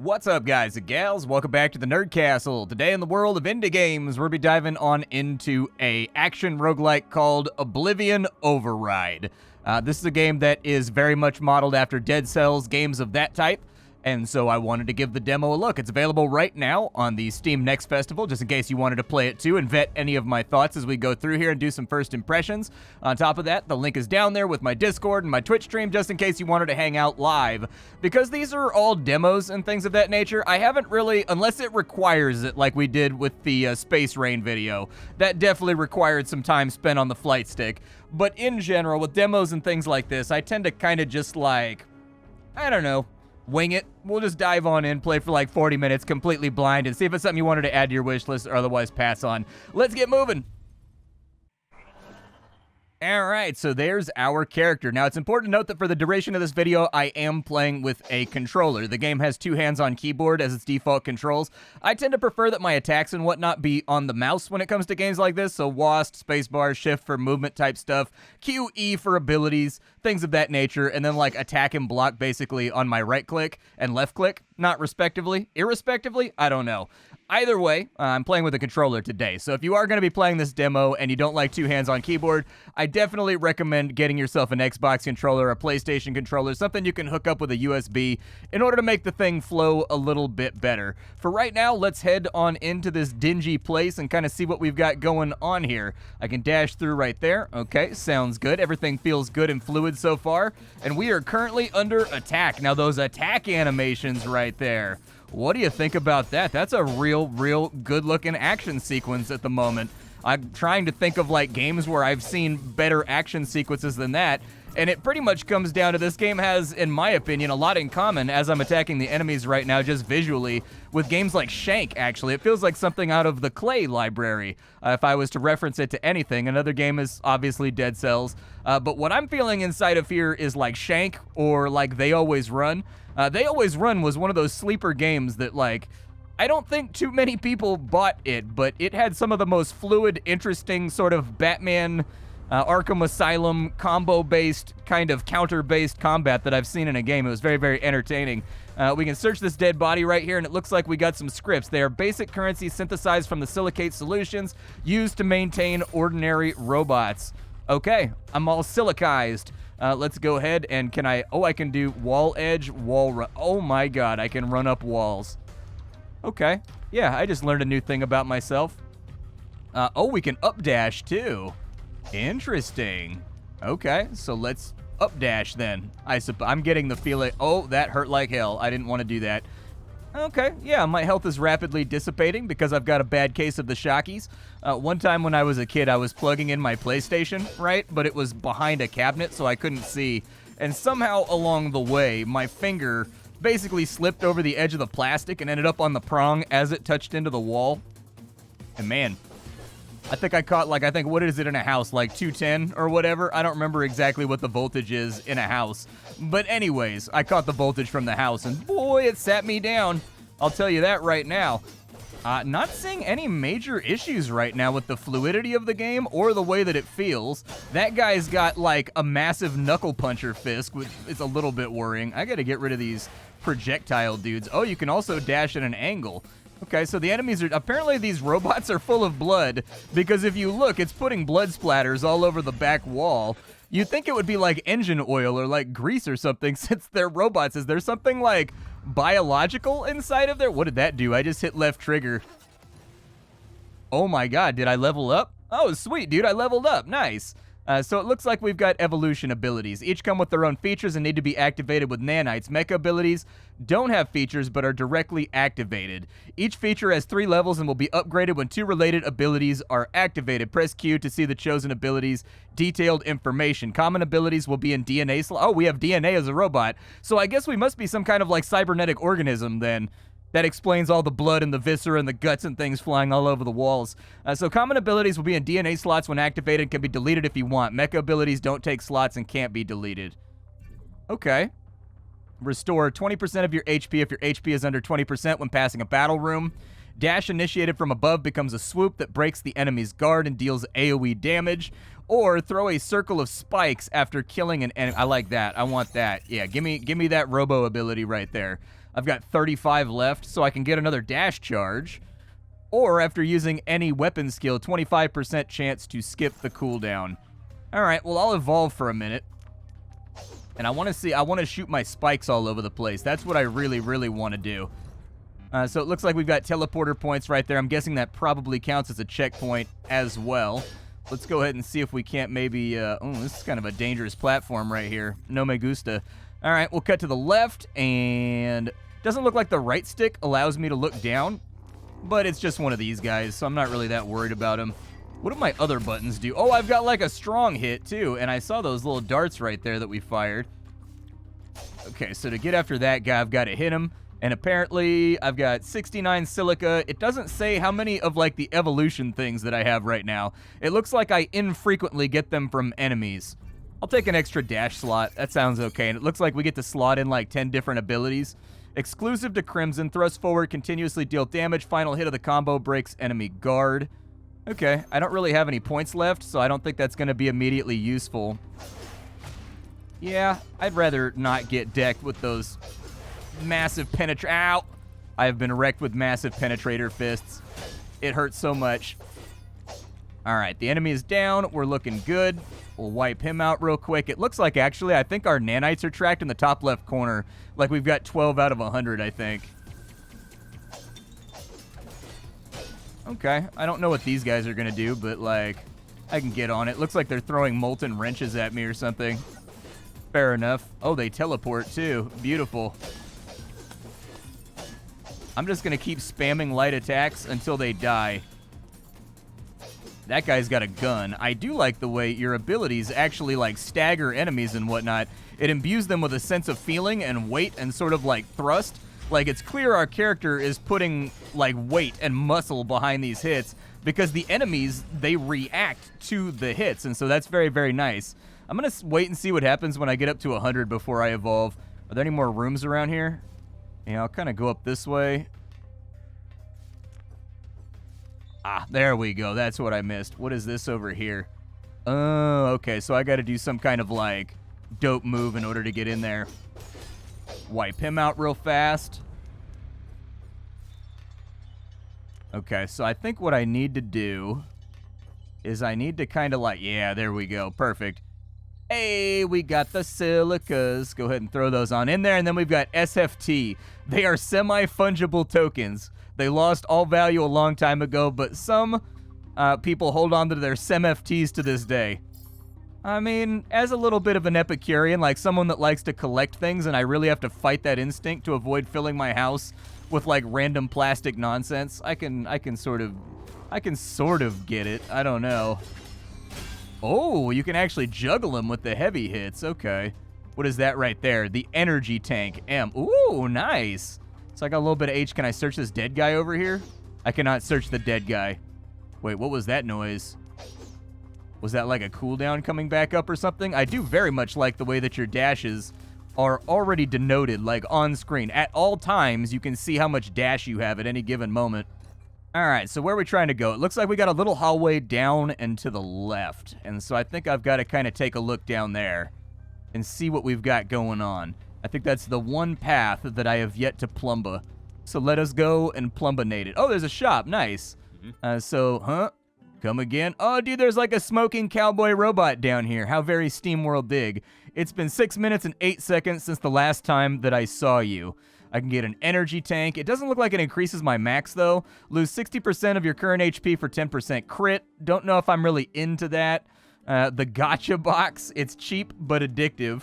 What's up, guys and gals? Welcome back to the Nerd Castle. Today in the world of indie games, we'll be diving on into a action roguelike called Oblivion Override. This is a game that is very much modeled after Dead Cells, games of that type, and so I wanted to give the demo a look. It's available right now on the Steam Next Festival, just in case you wanted to play it too and vet any of my thoughts as we go through here and do some first impressions. On top of that, the link is down there with my Discord and my Twitch stream, just in case you wanted to hang out live. Because these are all demos and things of that nature, I haven't really, unless it requires it like we did with the Space Rain video, that definitely required some time spent on the flight stick. But in general, with demos and things like this, I tend to kind of just like, I don't know, wing it. We'll just dive on in, play for like 40 minutes completely blind, and see if it's something you wanted to add to your wish list or otherwise pass on. Let's get moving. Alright, so there's our character. Now, it's important to note that for the duration of this video, I am playing with a controller. The game has two hands on keyboard as its default controls. I tend to prefer that my attacks and whatnot be on the mouse when it comes to games like this, so WASD, spacebar, shift for movement type stuff, QE for abilities, things of that nature, and then like attack and block basically on my right click and left click, not respectively. Irrespectively, I don't know. Either way, I'm playing with a controller today, so if you are going to be playing this demo and you don't like two hands on keyboard, I definitely recommend getting yourself an Xbox controller, a PlayStation controller, something you can hook up with a USB in order to make the thing flow a little bit better. For right now, let's head on into this dingy place and kind of see what we've got going on here. I can dash through right there. Okay, sounds good. Everything feels good and fluid so far, and we are currently under attack. Now, those attack animations right there, what do you think about that? That's a real good-looking action sequence at the moment. I'm trying to think of, like, games where I've seen better action sequences than that, and it pretty much comes down to this game has, in my opinion, a lot in common as I'm attacking the enemies right now, just visually, with games like Shank, actually. It feels like something out of the Clay library, if I was to reference it to anything. Another game is obviously Dead Cells, but what I'm feeling inside of here is like Shank or like They Always Run. They Always Run was one of those sleeper games that, like, I don't think too many people bought it, but it had some of the most fluid, interesting sort of Batman, Arkham Asylum combo-based, kind of counter-based combat that I've seen in a game. It was very entertaining. We can search this dead body right here, and it looks like we got some scripts. They are basic currency synthesized from the silicate solutions used to maintain ordinary robots. Okay, I'm all silicized. Let's go ahead and I can do wall edge, wall run. Oh my god, I can run up walls. Okay, yeah, I just learned a new thing about myself. Oh, we can up dash too. Interesting. Okay, so let's up dash then. I'm getting the feeling, oh, that hurt like hell. I didn't want to do that. Okay, yeah, my health is rapidly dissipating because I've got a bad case of the shockies. One time when I was a kid, I was plugging in my PlayStation, right? But it was behind a cabinet, so I couldn't see. And somehow along the way, my finger basically slipped over the edge of the plastic and ended up on the prong as it touched into the wall. And man, I think I caught, like, what is it in a house, like 210 or whatever? I don't remember exactly what the voltage is in a house. But anyways, I caught the voltage from the house, and boy, it sat me down. I'll tell you that right now. Not seeing any major issues right now with the fluidity of the game or the way that it feels. That guy's got, like, a massive knuckle puncher fist, which is a little bit worrying. I gotta get rid of these projectile dudes. Oh, you can also dash at an angle. Okay, so the enemies are, apparently these robots are full of blood, because if you look, it's putting blood splatters all over the back wall. You'd think it would be like engine oil or like grease or something, since they're robots. Is there something like biological inside of there? What did that do? I just hit left trigger. Oh my god, did I level up? Oh, sweet, dude, I leveled up. Nice. So it looks like we've got evolution abilities. Each come with their own features and need to be activated with nanites. Mecha abilities don't have features but are directly activated. Each feature has 3 levels and will be upgraded when 2 related abilities are activated. Press Q to see the chosen abilities' detailed information. Common abilities will be in DNA slot. Oh, we have DNA as a robot. So I guess we must be some kind of like cybernetic organism then. That explains all the blood and the viscera and the guts and things flying all over the walls. So common abilities will be in DNA slots when activated and can be deleted if you want. Mecha abilities don't take slots and can't be deleted. Okay. Restore 20% of your HP if your HP is under 20% when passing a battle room. Dash initiated from above becomes a swoop that breaks the enemy's guard and deals AoE damage. Or throw a circle of spikes after killing an enemy. I like that. I want that. Yeah, give me that robo ability right there. I've got 35 left, so I can get another dash charge. Or after using any weapon skill, 25% chance to skip the cooldown. All right, well, I'll evolve for a minute. And I want to shoot my spikes all over the place. That's what I really, really want to do. So it looks like we've got teleporter points right there. I'm guessing that probably counts as a checkpoint as well. Let's go ahead and see if we can't maybe... oh, this is kind of a dangerous platform right here. No me gusta. All right, we'll cut to the left, and... doesn't look like the right stick allows me to look down, but it's just one of these guys, so I'm not really that worried about him. What do my other buttons do? Oh, I've got like a strong hit, too, and I saw those little darts right there that we fired. Okay, so to get after that guy, I've got to hit him. And apparently, I've got 69 silica. It doesn't say how many of, like, the evolution things that I have right now. It looks like I infrequently get them from enemies. I'll take an extra dash slot. That sounds okay. And it looks like we get to slot in, like, 10 different abilities. Exclusive to Crimson. Thrust forward, continuously deal damage. Final hit of the combo breaks enemy guard. Okay, I don't really have any points left, so I don't think that's going to be immediately useful. Yeah, I'd rather not get decked with those... massive Ow! I have been wrecked with massive penetrator fists. It hurts so much. Alright, the enemy is down. We're looking good. We'll wipe him out real quick. It looks like, actually, I think our nanites are tracked in the top left corner. Like, we've got 12 out of 100, I think. Okay, I don't know what these guys are going to do, but, like, I can get on it. Looks like they're throwing molten wrenches at me or something. Fair enough. Oh, they teleport, too. Beautiful. I'm just going to keep spamming light attacks until they die. That guy's got a gun. I do like the way your abilities actually, like, stagger enemies and whatnot. It imbues them with a sense of feeling and weight and sort of, like, thrust. Like, it's clear our character is putting, like, weight and muscle behind these hits because the enemies, they react to the hits, and so that's very, very nice. I'm going to wait and see what happens when I get up to 100 before I evolve. Are there any more rooms around here? Yeah, I'll kind of go up this way. Ah, there we go. That's what I missed. What is this over here? Oh, okay. So I got to do some kind of, like, dope move in order to get in there. Wipe him out real fast. Okay, so I think what I need to do is I need to kind of, like, yeah, there we go. Perfect. Hey, we got the silicas. Go ahead and throw those on in there. And then we've got SFT. They are semi-fungible tokens. They lost all value a long time ago, but some people hold on to their SEMFTs to this day. I mean, as a little bit of an Epicurean, like someone that likes to collect things, and I really have to fight that instinct to avoid filling my house with, like, random plastic nonsense, I can sort of get it. I don't know. Oh, you can actually juggle them with the heavy hits. Okay. What is that right there? The energy tank. M. Ooh, nice. So I got a little bit of H. Can I search this dead guy over here? I cannot search the dead guy. Wait, what was that noise? Was that like a cooldown coming back up or something? I do very much like the way that your dashes are already denoted, like on screen. At all times, you can see how much dash you have at any given moment. All right, so where are we trying to go? It looks like we got a little hallway down and to the left. And so I think I've got to kind of take a look down there and see what we've got going on. I think that's the one path that I have yet to plumba. So let us go and plumbinate it. Oh, there's a shop. Nice. Come again. Oh, dude, there's like a smoking cowboy robot down here. How very SteamWorld dig. It's been 6 minutes and 8 seconds since the last time that I saw you. I can get an energy tank. It doesn't look like it increases my max, though. Lose 60% of your current HP for 10% crit. Don't know if I'm really into that. The gotcha box. It's cheap, but addictive.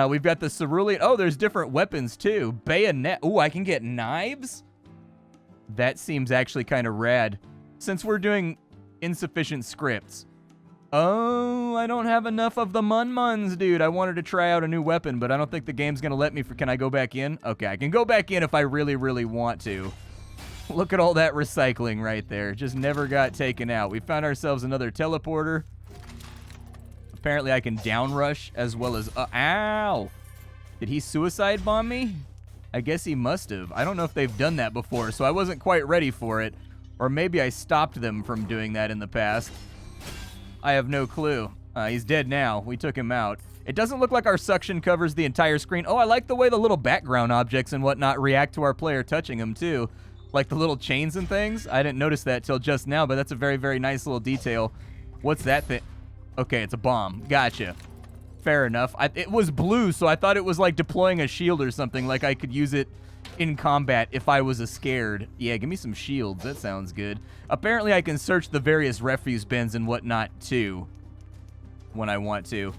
We've got the cerulean. Oh, there's different weapons, too. Bayonet. Ooh, I can get knives? That seems actually kind of rad. Since we're doing insufficient scripts. Oh, I don't have enough of the mun-muns, dude. I wanted to try out a new weapon, but I don't think the game's going to let me. Can I go back in? Okay, I can go back in if I really, really want to. Look at all that recycling right there. Just never got taken out. We found ourselves another teleporter. Apparently, I can down rush as well as... ow! Did he suicide bomb me? I guess he must have. I don't know if they've done that before, so I wasn't quite ready for it. Or maybe I stopped them from doing that in the past. I have no clue. He's dead now. We took him out. It doesn't look like our suction covers the entire screen. Oh, I like the way the little background objects and whatnot react to our player touching them, too. Like the little chains and things. I didn't notice that till just now, but that's a very, very nice little detail. What's that thing? Okay, it's a bomb. Gotcha. Fair enough. It was blue, so I thought it was like deploying a shield or something, like I could use it in combat if I was scared. Yeah, give me some shields. That sounds good. Apparently, I can search the various refuse bins and whatnot, too, when I want to.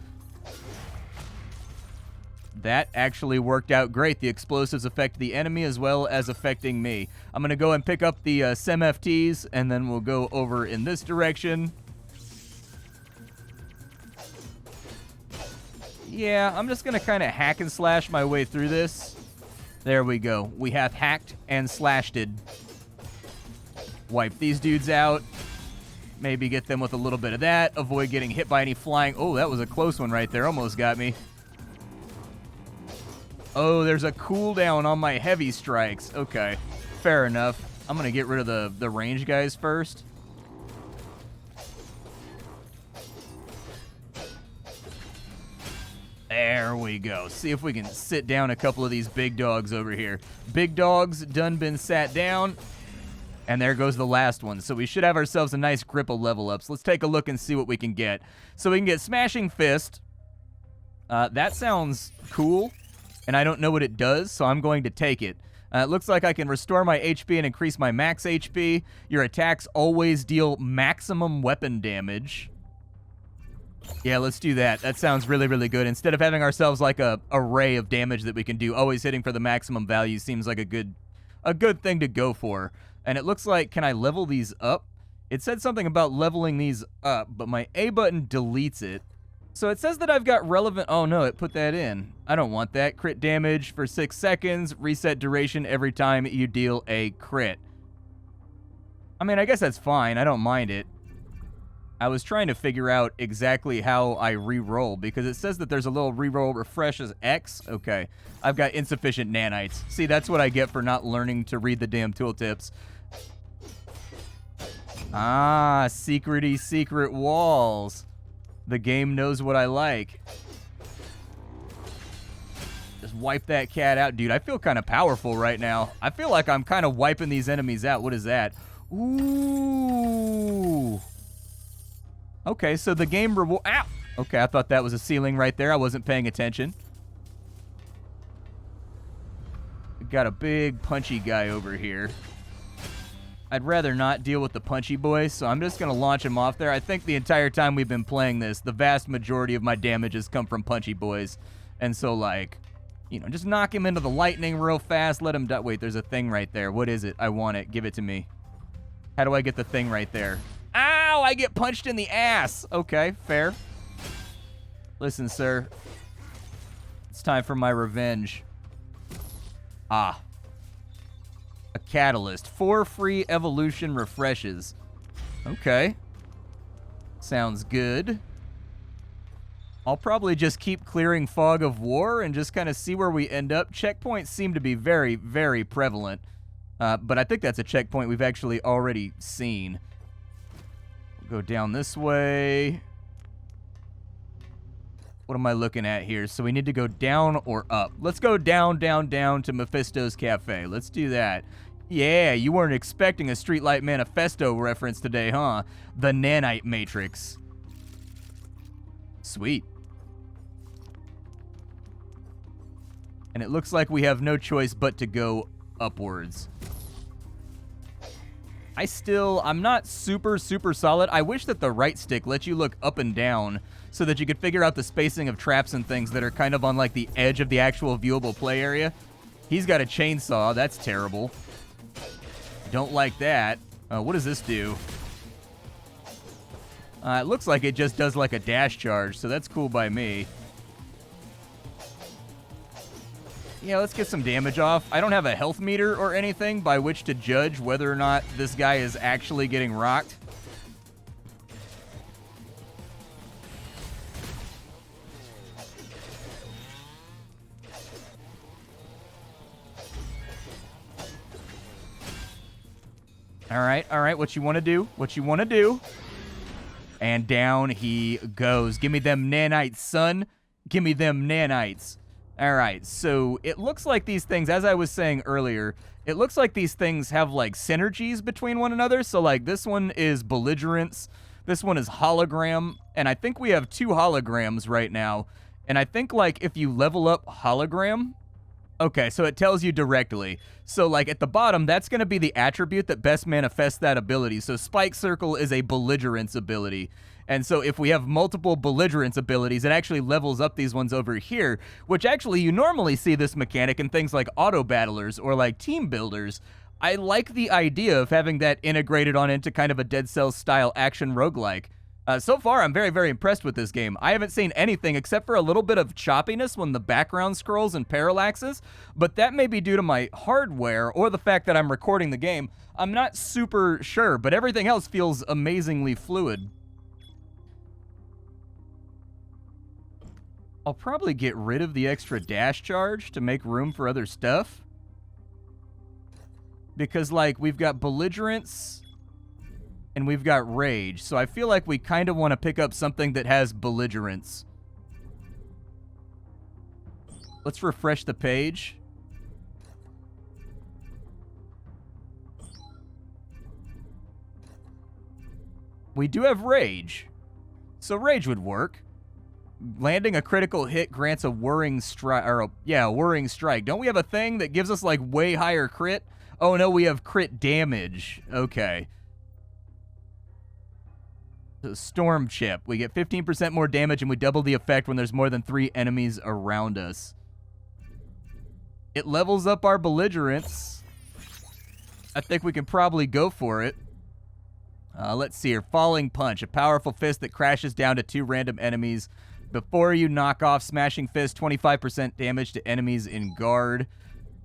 That actually worked out great. The explosives affect the enemy as well as affecting me. I'm going to go and pick up the SEMFTs, and then we'll go over in this direction. Yeah, I'm just going to kind of hack and slash my way through this. There we go. We have hacked and slashed it. Wipe these dudes out. Maybe get them with a little bit of that. Avoid getting hit by any flying. Oh, that was a close one right there. Almost got me. Oh, there's a cooldown on my heavy strikes. Okay, fair enough. I'm going to get rid of the range guys first. There we go. See if we can sit down a couple of these big dogs over here. Big dogs done been sat down. And there goes the last one. So we should have ourselves a nice grip of level ups. Let's take a look and see what we can get. So we can get Smashing Fist. That sounds cool. And I don't know what it does, so I'm going to take it. It looks like I can restore my HP and increase my max HP. Your attacks always deal maximum weapon damage. Yeah, let's do that. That sounds really, really good. Instead of having ourselves like a array of damage that we can do, always hitting for the maximum value seems like a good thing to go for. And it looks like, can I level these up? It said something about leveling these up, but my A button deletes it. So it says that I've got relevant... Oh, no, it put that in. I don't want that. Crit damage for 6 seconds. Reset duration every time you deal a crit. I mean, I guess that's fine. I don't mind it. I was trying to figure out exactly how I re-roll, because it says that there's a little re-roll refresh as X. Okay. I've got insufficient nanites. See, that's what I get for not learning to read the damn tooltips. Ah, secrety secret walls. The game knows what I like. Just wipe that cat out. Dude, I feel kind of powerful right now. I feel like I'm kind of wiping these enemies out. What is that? Ooh. Okay, so the game reward... Ow! Okay, I thought that was a ceiling right there. I wasn't paying attention. We got a big punchy guy over here. I'd rather not deal with the punchy boy, so I'm just going to launch him off there. I think the entire time we've been playing this, the vast majority of my damage has come from punchy boys. And so, like, you know, just knock him into the lightning real fast, let him die. Wait, there's a thing right there. What is it? I want it. Give it to me. How do I get the thing right there? Ow! I get punched in the ass! Okay, fair. Listen, sir. It's time for my revenge. Ah. A catalyst. 4 free evolution refreshes. Okay. Sounds good. I'll probably just keep clearing Fog of War and just kind of see where we end up. Checkpoints seem to be very, very prevalent. But I think that's a checkpoint we've actually already seen. We'll go down this way. What am I looking at here? So we need to go down or up. Let's go down, down, down to Mephisto's Cafe. Let's do that. Yeah, you weren't expecting a Streetlight Manifesto reference today, huh? The Nanite Matrix. Sweet. And it looks like we have no choice but to go upwards. I'm not super solid. I wish that the right stick lets you look up and down so that you could figure out the spacing of traps and things that are kind of on like the edge of the actual viewable play area. He's got a chainsaw. That's terrible. Don't like that. What does this do? It looks like it just does like a dash charge, so that's cool by me. Yeah, let's get some damage off. I don't have a health meter or anything by which to judge whether or not this guy is actually getting rocked. All right, what you want to do? What you want to do? And down he goes. Give me them nanites, son. Give me them nanites. All right, so it looks like these things, as I was saying earlier, it looks like these things have, like, synergies between one another. So, like, this one is belligerence. This one is hologram. And I think we have 2 holograms right now. And I think, like, if you level up hologram... Okay, so it tells you directly. So, like, at the bottom, that's going to be the attribute that best manifests that ability. So, Spike Circle is a belligerence ability. And so, if we have multiple belligerence abilities, it actually levels up these ones over here, which actually, you normally see this mechanic in things like auto battlers or, like, team builders. I like the idea of having that integrated on into kind of a Dead Cells-style action roguelike. So far, I'm very, very impressed with this game. I haven't seen anything except for a little bit of choppiness when the background scrolls and parallaxes, but that may be due to my hardware or the fact that I'm recording the game. I'm not super sure, but everything else feels amazingly fluid. I'll probably get rid of the extra dash charge to make room for other stuff. Because, like, we've got belligerence... and we've got rage, so I feel like we kind of want to pick up something that has belligerence. Let's refresh the page. We do have rage, so rage would work. Landing a critical hit grants a whirring strike, whirring strike. Don't we have a thing that gives us, like, way higher crit? Oh no, we have crit damage. Okay. So Storm Chip. We get 15% more damage and we double the effect when there's more than 3 enemies around us. It levels up our belligerence. I think we can probably go for it. Let's see here. Falling Punch. A powerful fist that crashes down to 2 random enemies. Before you knock off Smashing Fist, 25% damage to enemies in guard.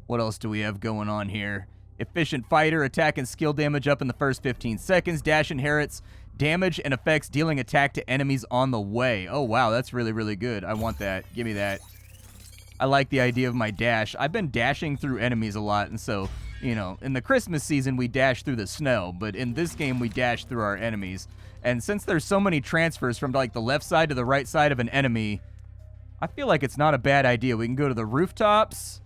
What else do we have going on here? Efficient Fighter. Attack and skill damage up in the first 15 seconds. Dash inherits damage and effects dealing attack to enemies on the way. Oh, wow, that's really, really good. I want that. Give me that. I like the idea of my dash. I've been dashing through enemies a lot, and so, you know, in the Christmas season, we dash through the snow, but in this game, we dash through our enemies. And since there's so many transfers from, like, the left side to the right side of an enemy, I feel like it's not a bad idea. We can go to the rooftops,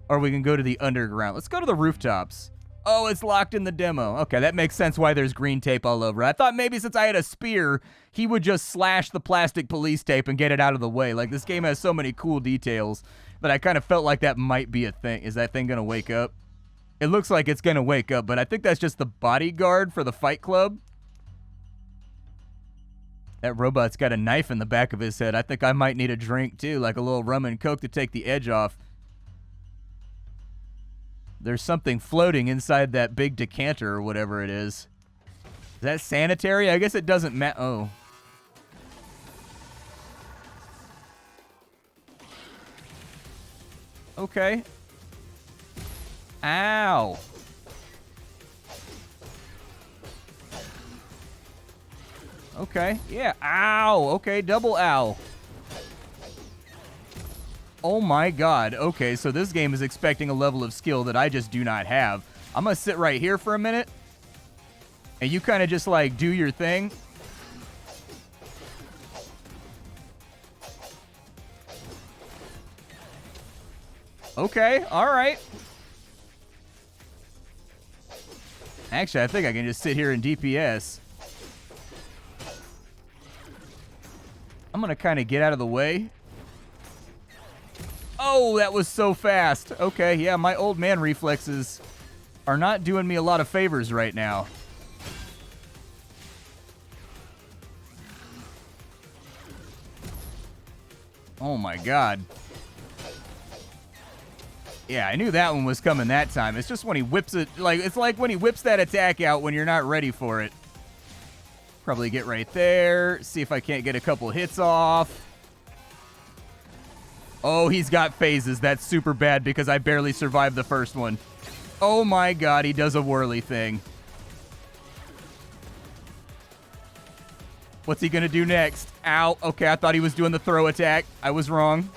or we can go to the underground. Let's go to the rooftops. Oh, it's locked in the demo. Okay, that makes sense why there's green tape all over. I thought maybe since I had a spear, he would just slash the plastic police tape and get it out of the way. Like, this game has so many cool details that I kind of felt like that might be a thing. Is that thing going to wake up? It looks like it's going to wake up, but I think that's just the bodyguard for the Fight Club. That robot's got a knife in the back of his head. I think I might need a drink, too, like a little rum and coke to take the edge off. There's something floating inside that big decanter or whatever it is. Is that sanitary? I guess it doesn't matter. Oh. Okay. Ow. Okay. Yeah. Ow. Okay. Double ow. Oh my god. Okay, so this game is expecting a level of skill that I just do not have. I'm gonna sit right here for a minute. And you kind of just, like, do your thing. Okay, alright. Actually, I think I can just sit here and DPS. I'm gonna kind of get out of the way. Oh, that was so fast. Okay, yeah, my old man reflexes are not doing me a lot of favors right now. Oh my god. Yeah, I knew that one was coming that time. It's just when he whips it, like, it's like when he whips that attack out when you're not ready for it. Probably get right there. See if I can't get a couple hits off. Oh, he's got phases. That's super bad because I barely survived the first one. Oh my god, he does a whirly thing. What's he gonna do next? Ow. Okay, I thought he was doing the throw attack. I was wrong.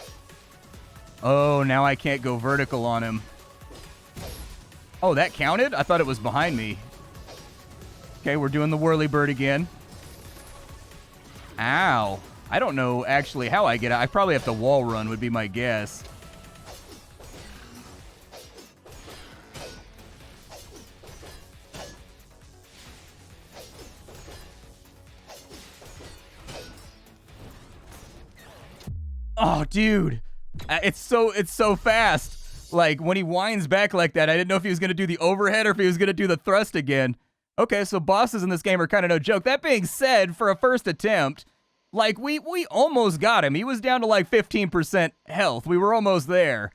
Oh, now I can't go vertical on him. Oh, that counted? I thought it was behind me. Okay, we're doing the whirly bird again. Ow. I don't know actually how I get out. I probably have to wall run would be my guess. Oh, dude. It's so fast. Like, when he winds back like that, I didn't know if he was going to do the overhead or if he was going to do the thrust again. Okay, so bosses in this game are kind of no joke. That being said, for a first attempt, like, we almost got him. He was down to, like, 15% health. We were almost there.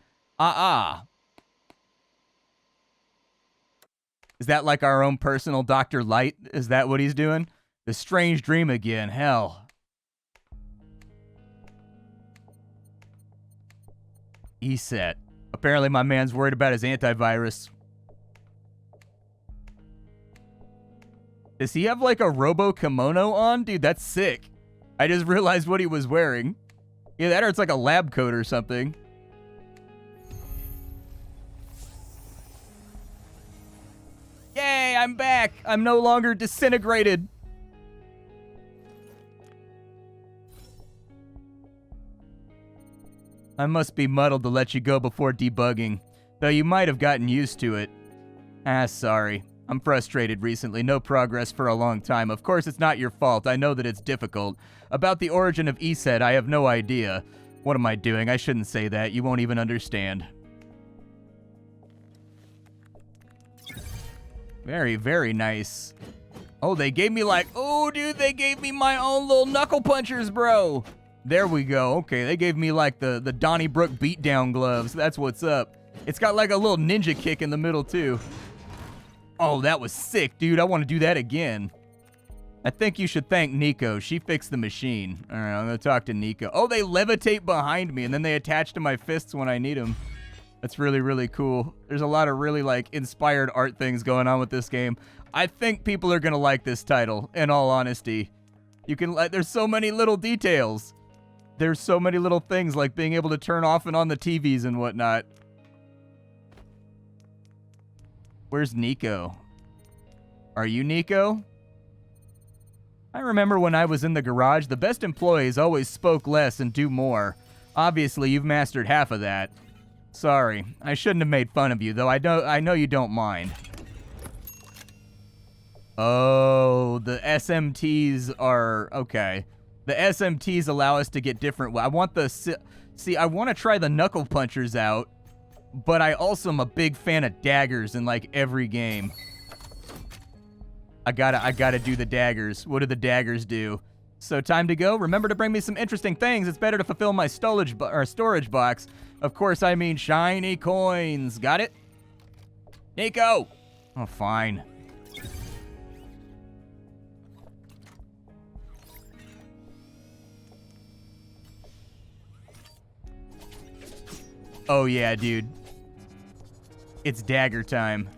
Is that, like, our own personal Dr. Light? Is that what he's doing? The strange dream again. Hell. ESET. Apparently my man's worried about his antivirus. Does he have like a robo kimono on? Dude, that's sick. I just realized what he was wearing. Yeah, that or it's like a lab coat or something. Yay, I'm back. I'm no longer disintegrated. I must be muddled to let you go before debugging, though you might have gotten used to it. Sorry. I'm frustrated recently. No progress for a long time. Of course, it's not your fault. I know that it's difficult. About the origin of ESET, I have no idea. What am I doing? I shouldn't say that. You won't even understand. Very, very nice. Oh, they gave me like... Oh, dude, they gave me my own little knuckle punchers, bro. There we go. Okay, they gave me like the Donnybrook beatdown gloves. That's what's up. It's got like a little ninja kick in the middle too. Oh, that was sick, dude. I want to do that again. I think you should thank Nico. She fixed the machine. All right, I'm going to talk to Nico. Oh, they levitate behind me and then they attach to my fists when I need them. That's really, really cool. There's a lot of really like inspired art things going on with this game. I think people are going to like this title, in all honesty. You can there's so many little details. There's so many little things like being able to turn off and on the TVs and whatnot. Where's Nico? Are you Nico? I remember when I was in the garage, the best employees always spoke less and do more. Obviously, you've mastered half of that. Sorry, I shouldn't have made fun of you, though I know you don't mind. Oh, the SMTs are... Okay. The SMTs allow us to get different... I want the... See, I want to try the knuckle punchers out, but I also am a big fan of daggers in, like, every game. I gotta do the daggers. What do the daggers do? So, time to go. Remember to bring me some interesting things. It's better to fulfill my storage box. Of course, I mean shiny coins. Got it? Nico! Oh, fine. Oh, yeah, dude. It's dagger time.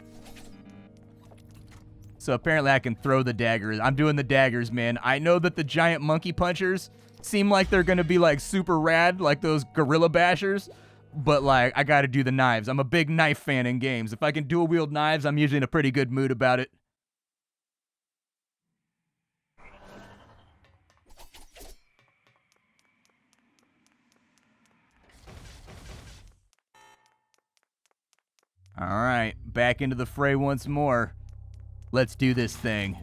So apparently I can throw the daggers. I'm doing the daggers, man. I know that the giant monkey punchers seem like they're going to be, like, super rad, like those gorilla bashers. But, like, I got to do the knives. I'm a big knife fan in games. If I can dual-wield knives, I'm usually in a pretty good mood about it. All right, back into the fray once more. Let's do this thing.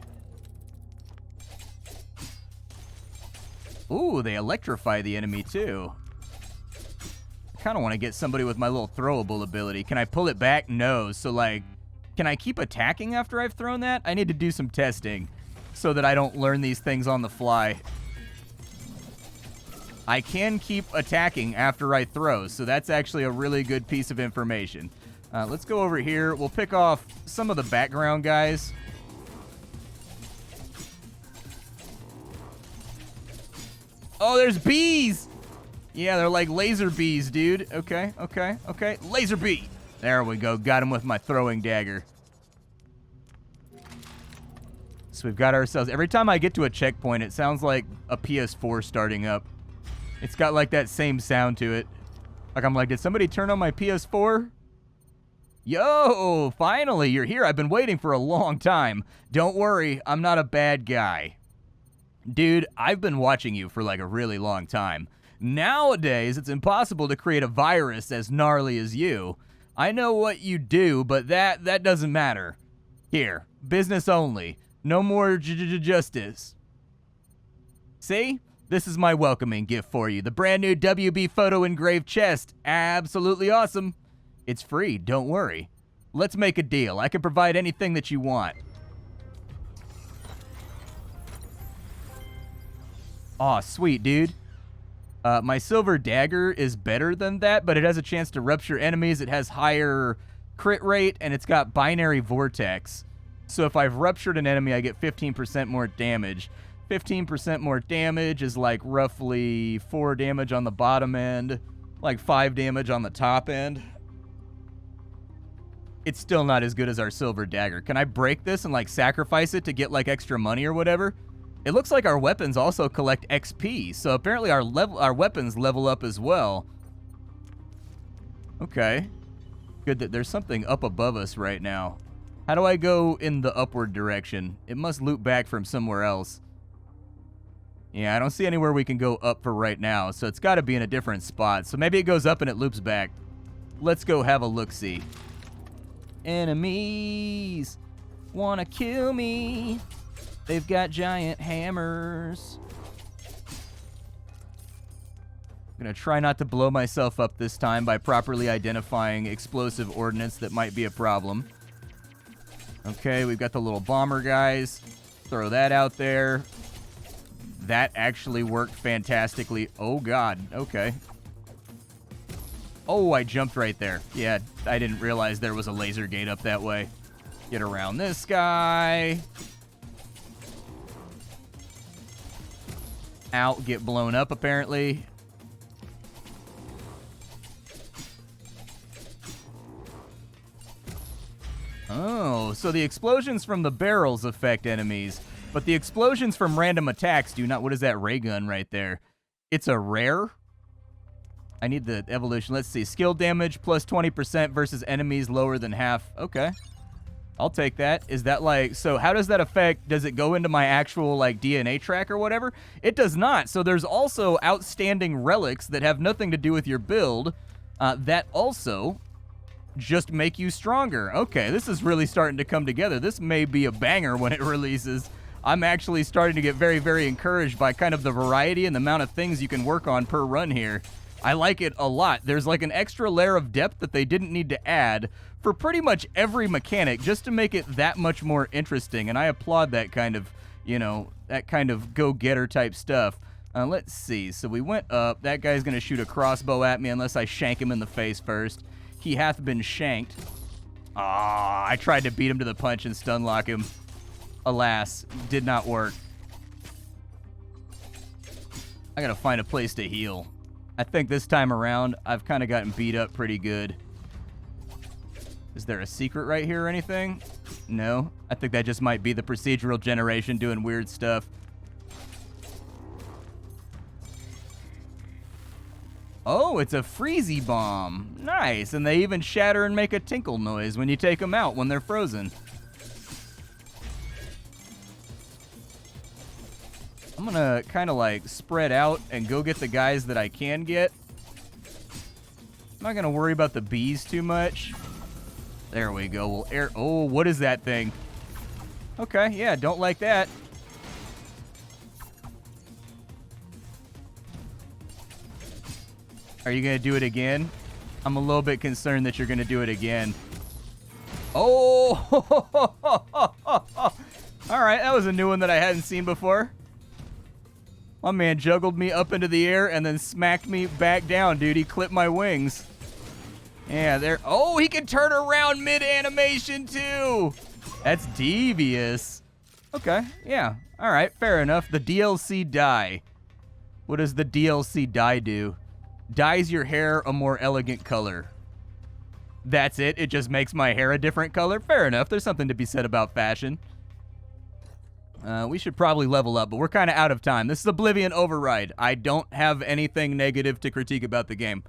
Ooh, they electrify the enemy too. I kind of want to get somebody with my little throwable ability. Can I pull it back? No. So, like, can I keep attacking after I've thrown that? I need to do some testing so that I don't learn these things on the fly. I can keep attacking after I throw, so that's actually a really good piece of information. Let's go over here. We'll pick off some of the background guys. Oh, there's bees! Yeah, they're like laser bees, dude. Okay. Laser bee! There we go. Got him with my throwing dagger. So we've got ourselves... Every time I get to a checkpoint, it sounds like a PS4 starting up. It's got like that same sound to it. Like I'm like, did somebody turn on my PS4? Yo, finally, you're here. I've been waiting for a long time. Don't worry, I'm not a bad guy. Dude, I've been watching you for like a really long time. Nowadays, it's impossible to create a virus as gnarly as you. I know what you do, but that doesn't matter. Here, business only. No more justice. See? This is my welcoming gift for you. The brand new WB photo engraved chest. Absolutely awesome. It's free, don't worry. Let's make a deal. I can provide anything that you want. Aw, sweet, dude. My silver dagger is better than that, but it has a chance to rupture enemies. It has higher crit rate, and it's got binary vortex. So if I've ruptured an enemy, I get 15% more damage. 15% more damage is like roughly 4 damage on the bottom end, like 5 damage on the top end. It's still not as good as our silver dagger. Can I break this and like sacrifice it to get like extra money or whatever? It looks like our weapons also collect XP, so apparently our weapons level up as well. Okay. Good that there's something up above us right now. How do I go in the upward direction? It must loop back from somewhere else. Yeah, I don't see anywhere we can go up for right now, so it's got to be in a different spot. So maybe it goes up and it loops back. Let's go have a look-see. Enemies wanna kill me. They've got giant hammers. I'm gonna try not to blow myself up this time by properly identifying explosive ordnance that might be a problem. Okay, we've got the little bomber guys. Throw that out there. That actually worked fantastically. Oh, God. Okay. Oh, I jumped right there. Yeah, I didn't realize there was a laser gate up that way. Get around this guy. Out, get blown up, apparently. Oh, so the explosions from the barrels affect enemies, but the explosions from random attacks do not. What is that ray gun right there? It's a rare? I need the evolution. Let's see. Skill damage plus 20% versus enemies lower than half. Okay. I'll take that. Is that like, so how does that affect, does it go into my actual like DNA track or whatever? It does not. So there's also outstanding relics that have nothing to do with your build that also just make you stronger. Okay, this is really starting to come together. This may be a banger when it releases. I'm actually starting to get very, very encouraged by kind of the variety and the amount of things you can work on per run here. I like it a lot. There's like an extra layer of depth that they didn't need to add for pretty much every mechanic just to make it that much more interesting. And I applaud that kind of, you know, that kind of go-getter type stuff. Let's see. So we went up. That guy's going to shoot a crossbow at me unless I shank him in the face first. He hath been shanked. Ah, I tried to beat him to the punch and stun lock him. Alas, did not work. I gotta find a place to heal. I think this time around, I've kind of gotten beat up pretty good. Is there a secret right here or anything? No. I think that just might be the procedural generation doing weird stuff. Oh, it's a freezy bomb. Nice. And they even shatter and make a tinkle noise when you take them out when they're frozen. I'm gonna kind of like spread out and go get the guys that I can get. I'm not gonna worry about the bees too much. There we go. We'll air. Oh, what is that thing? Okay, yeah, don't like that. Are you gonna do it again? I'm a little bit concerned that you're gonna do it again. Oh! All right, that was a new one that I hadn't seen before. My man juggled me up into the air and then smacked me back down, dude. He clipped my wings. Yeah, there. Oh, he can turn around mid-animation, too. That's devious. Okay, yeah. All right, fair enough. The DLC dye. What does the DLC dye do? Dyes your hair a more elegant color. That's it? It just makes my hair a different color? Fair enough. There's something to be said about fashion. We should probably level up, but we're kind of out of time. This is Oblivion Override. I don't have anything negative to critique about the game.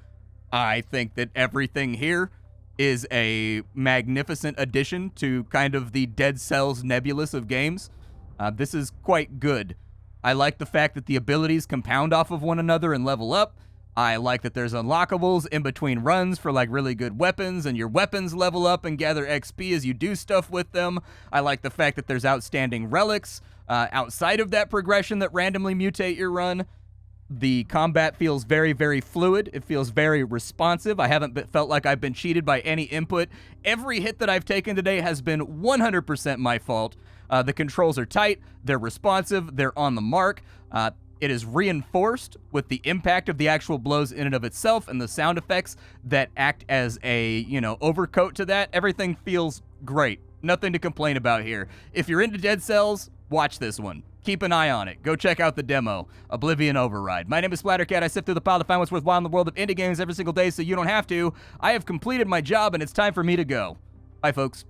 I think that everything here is a magnificent addition to kind of the Dead Cells nebulous of games. This is quite good. I like the fact that the abilities compound off of one another and level up. I like that there's unlockables in between runs for like really good weapons, and your weapons level up and gather XP as you do stuff with them. I like the fact that there's outstanding relics outside of that progression that randomly mutate your run. The combat feels very, very fluid. It feels very responsive. I haven't felt like I've been cheated by any input. Every hit that I've taken today has been 100% my fault. The controls are tight. They're responsive. They're on the mark. It is reinforced with the impact of the actual blows in and of itself and the sound effects that act as a, overcoat to that. Everything feels great. Nothing to complain about here. If you're into Dead Cells, watch this one. Keep an eye on it. Go check out the demo, Oblivion Override. My name is Splattercat. I sift through the pile to find what's worthwhile in the world of indie games every single day so you don't have to. I have completed my job and it's time for me to go. Bye, folks.